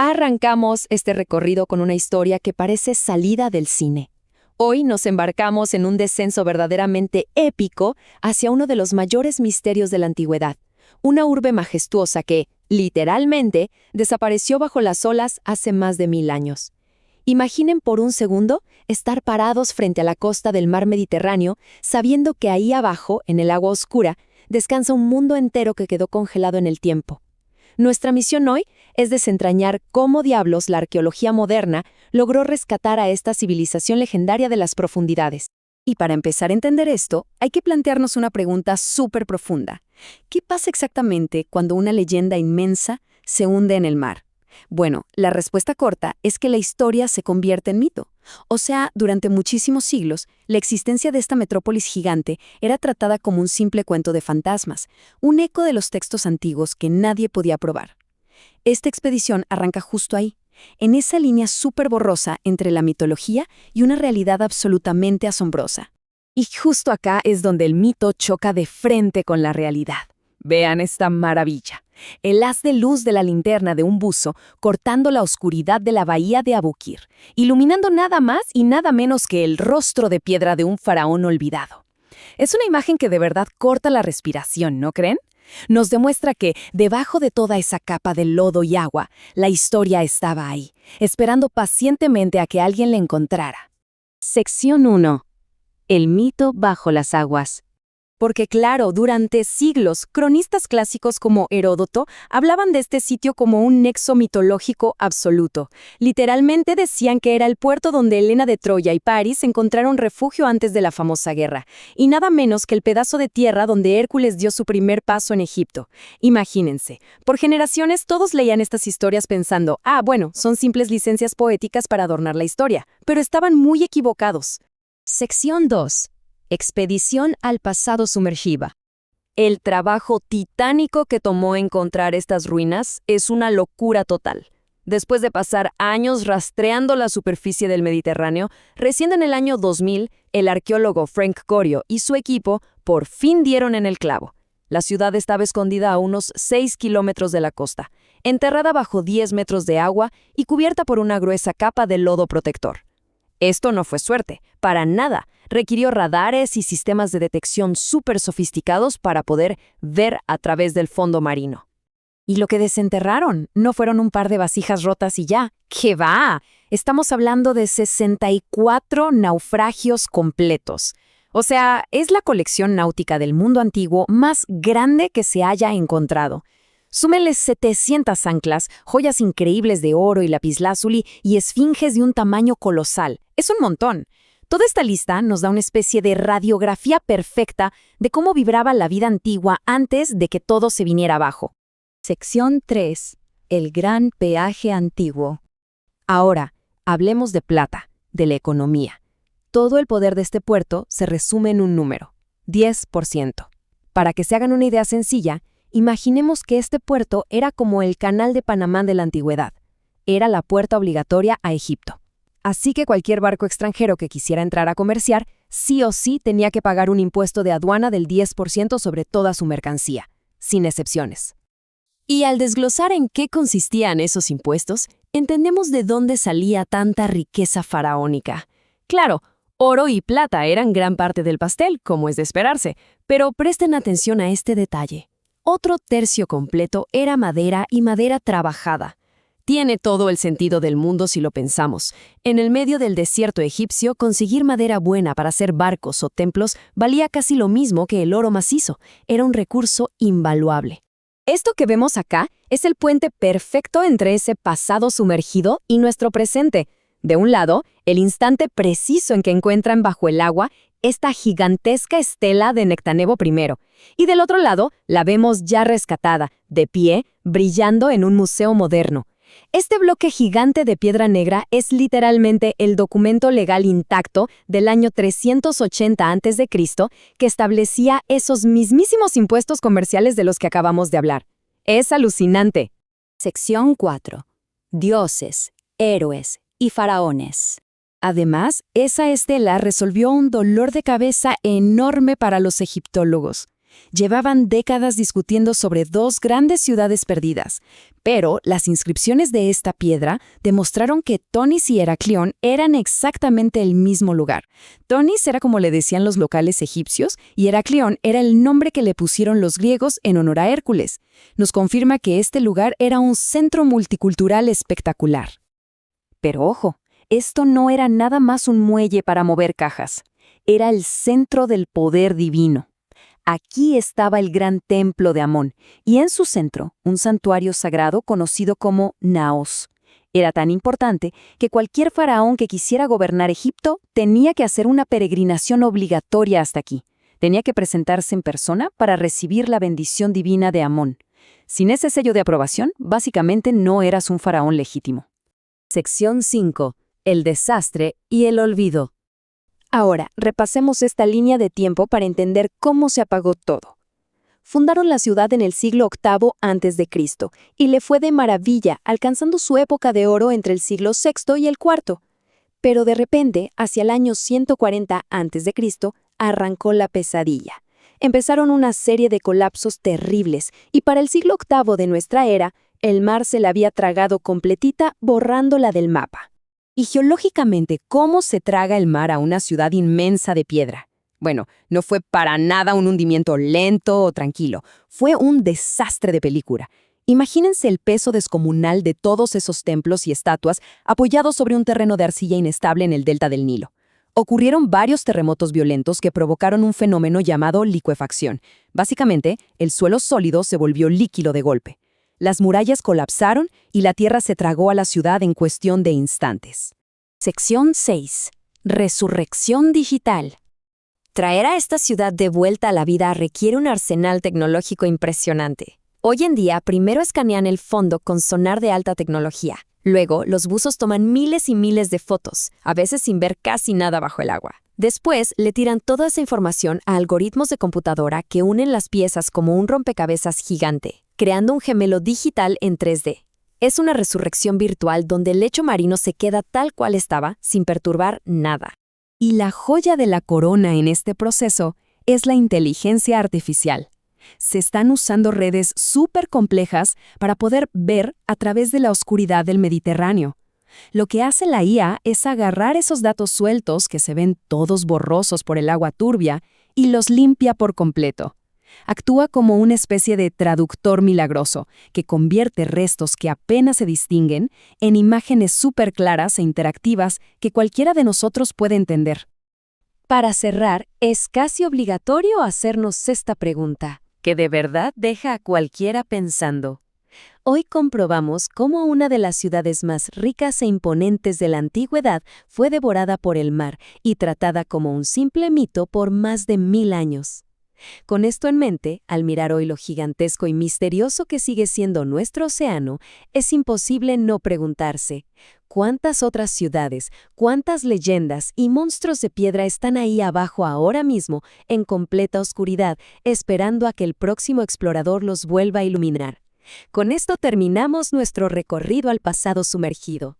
Arrancamos este recorrido con una historia que parece salida del cine. Hoy nos embarcamos en un descenso verdaderamente épico hacia uno de los mayores misterios de la antigüedad, una urbe majestuosa que, literalmente, desapareció bajo las olas hace más de 1000 años. Imaginen por un segundo estar parados frente a la costa del mar Mediterráneo, sabiendo que ahí abajo, en el agua oscura, descansa un mundo entero que quedó congelado en el tiempo. Nuestra misión hoy es desentrañar cómo diablos la arqueología moderna logró rescatar a esta civilización legendaria de las profundidades. Y para empezar a entender esto, hay que plantearnos una pregunta súper profunda. ¿Qué pasa exactamente cuando una leyenda inmensa se hunde en el mar? Bueno, la respuesta corta es que la historia se convierte en mito. O sea, durante muchísimos siglos, la existencia de esta metrópolis gigante era tratada como un simple cuento de fantasmas, un eco de los textos antiguos que nadie podía probar. Esta expedición arranca justo ahí, en esa línea súper borrosa entre la mitología y una realidad absolutamente asombrosa. Y justo acá es donde el mito choca de frente con la realidad. Vean esta maravilla. El haz de luz de la linterna de un buzo cortando la oscuridad de la bahía de Abukir, iluminando nada más y nada menos que el rostro de piedra de un faraón olvidado. Es una imagen que de verdad corta la respiración, ¿no creen? Nos demuestra que, debajo de toda esa capa de lodo y agua, la historia estaba ahí, esperando pacientemente a que alguien la encontrara. Sección 1. El mito bajo las aguas. Porque claro, durante siglos, cronistas clásicos como Heródoto hablaban de este sitio como un nexo mitológico absoluto. Literalmente decían que era el puerto donde Helena de Troya y París encontraron refugio antes de la famosa guerra, y nada menos que el pedazo de tierra donde Hércules dio su primer paso en Egipto. Imagínense, por generaciones todos leían estas historias pensando, bueno, son simples licencias poéticas para adornar la historia, pero estaban muy equivocados. Sección 2. Expedición al pasado sumergiva. El trabajo titánico que tomó encontrar estas ruinas es una locura total. Después de pasar años rastreando la superficie del Mediterráneo, recién en el año 2000, el arqueólogo Frank Corio y su equipo por fin dieron en el clavo. La ciudad estaba escondida a unos 6 kilómetros de la costa, enterrada bajo 10 metros de agua y cubierta por una gruesa capa de lodo protector. Esto no fue suerte, para nada. Requirió radares y sistemas de detección súper sofisticados para poder ver a través del fondo marino. Y lo que desenterraron no fueron un par de vasijas rotas y ya. ¡Qué va! Estamos hablando de 64 naufragios completos. O sea, es la colección náutica del mundo antiguo más grande que se haya encontrado. Súmenles 700 anclas, joyas increíbles de oro y lapislázuli y esfinges de un tamaño colosal. Es un montón. Toda esta lista nos da una especie de radiografía perfecta de cómo vibraba la vida antigua antes de que todo se viniera abajo. Sección 3. El gran peaje antiguo. Ahora, hablemos de plata, de la economía. Todo el poder de este puerto se resume en un número, 10%. Para que se hagan una idea sencilla, imaginemos que este puerto era como el canal de Panamá de la antigüedad. Era la puerta obligatoria a Egipto. Así que cualquier barco extranjero que quisiera entrar a comerciar, sí o sí tenía que pagar un impuesto de aduana del 10% sobre toda su mercancía, sin excepciones. Y al desglosar en qué consistían esos impuestos, entendemos de dónde salía tanta riqueza faraónica. Claro, oro y plata eran gran parte del pastel, como es de esperarse, pero presten atención a este detalle. Otro tercio completo era madera y madera trabajada. Tiene todo el sentido del mundo si lo pensamos. En el medio del desierto egipcio, conseguir madera buena para hacer barcos o templos valía casi lo mismo que el oro macizo. Era un recurso invaluable. Esto que vemos acá es el puente perfecto entre ese pasado sumergido y nuestro presente. De un lado, el instante preciso en que encuentran bajo el agua esta gigantesca estela de Nectanebo I. Y del otro lado, la vemos ya rescatada, de pie, brillando en un museo moderno. Este bloque gigante de piedra negra es literalmente el documento legal intacto del año 380 a.C. que establecía esos mismísimos impuestos comerciales de los que acabamos de hablar. Es alucinante. Sección 4. Dioses, héroes y faraones. Además, esa estela resolvió un dolor de cabeza enorme para los egiptólogos. Llevaban décadas discutiendo sobre dos grandes ciudades perdidas, pero las inscripciones de esta piedra demostraron que Tonis y Heraclión eran exactamente el mismo lugar. Tonis era como le decían los locales egipcios y Heraclión era el nombre que le pusieron los griegos en honor a Hércules. Nos confirma que este lugar era un centro multicultural espectacular. Pero ojo, esto no era nada más un muelle para mover cajas. Era el centro del poder divino. Aquí estaba el gran templo de Amón, y en su centro, un santuario sagrado conocido como Naos. Era tan importante que cualquier faraón que quisiera gobernar Egipto tenía que hacer una peregrinación obligatoria hasta aquí. Tenía que presentarse en persona para recibir la bendición divina de Amón. Sin ese sello de aprobación, básicamente no eras un faraón legítimo. Sección 5. El desastre y el olvido. Ahora, repasemos esta línea de tiempo para entender cómo se apagó todo. Fundaron la ciudad en el siglo VIII a.C. y le fue de maravilla, alcanzando su época de oro entre el siglo VI y el IV. Pero de repente, hacia el año 140 a.C., arrancó la pesadilla. Empezaron una serie de colapsos terribles y para el siglo VIII de nuestra era, el mar se la había tragado completita, borrándola del mapa. Y geológicamente, ¿cómo se traga el mar a una ciudad inmensa de piedra? Bueno, no fue para nada un hundimiento lento o tranquilo, fue un desastre de película. Imagínense el peso descomunal de todos esos templos y estatuas apoyados sobre un terreno de arcilla inestable en el delta del Nilo. Ocurrieron varios terremotos violentos que provocaron un fenómeno llamado licuefacción. Básicamente, el suelo sólido se volvió líquido de golpe. Las murallas colapsaron y la tierra se tragó a la ciudad en cuestión de instantes. Sección 6. Resurrección digital. Traer a esta ciudad de vuelta a la vida requiere un arsenal tecnológico impresionante. Hoy en día, primero escanean el fondo con sonar de alta tecnología. Luego, los buzos toman miles y miles de fotos, a veces sin ver casi nada bajo el agua. Después, le tiran toda esa información a algoritmos de computadora que unen las piezas como un rompecabezas gigante, creando un gemelo digital en 3D. Es una resurrección virtual donde el lecho marino se queda tal cual estaba, sin perturbar nada. Y la joya de la corona en este proceso es la inteligencia artificial. Se están usando redes súper complejas para poder ver a través de la oscuridad del Mediterráneo. Lo que hace la IA es agarrar esos datos sueltos que se ven todos borrosos por el agua turbia y los limpia por completo. Actúa como una especie de traductor milagroso que convierte restos que apenas se distinguen en imágenes súper claras e interactivas que cualquiera de nosotros puede entender. Para cerrar, es casi obligatorio hacernos esta pregunta, Que de verdad deja a cualquiera pensando. Hoy comprobamos cómo una de las ciudades más ricas e imponentes de la antigüedad fue devorada por el mar y tratada como un simple mito por más de 1000 años. Con esto en mente, al mirar hoy lo gigantesco y misterioso que sigue siendo nuestro océano, es imposible no preguntarse, ¿cuántas otras ciudades, cuántas leyendas y monstruos de piedra están ahí abajo ahora mismo, en completa oscuridad, esperando a que el próximo explorador los vuelva a iluminar? Con esto terminamos nuestro recorrido al pasado sumergido.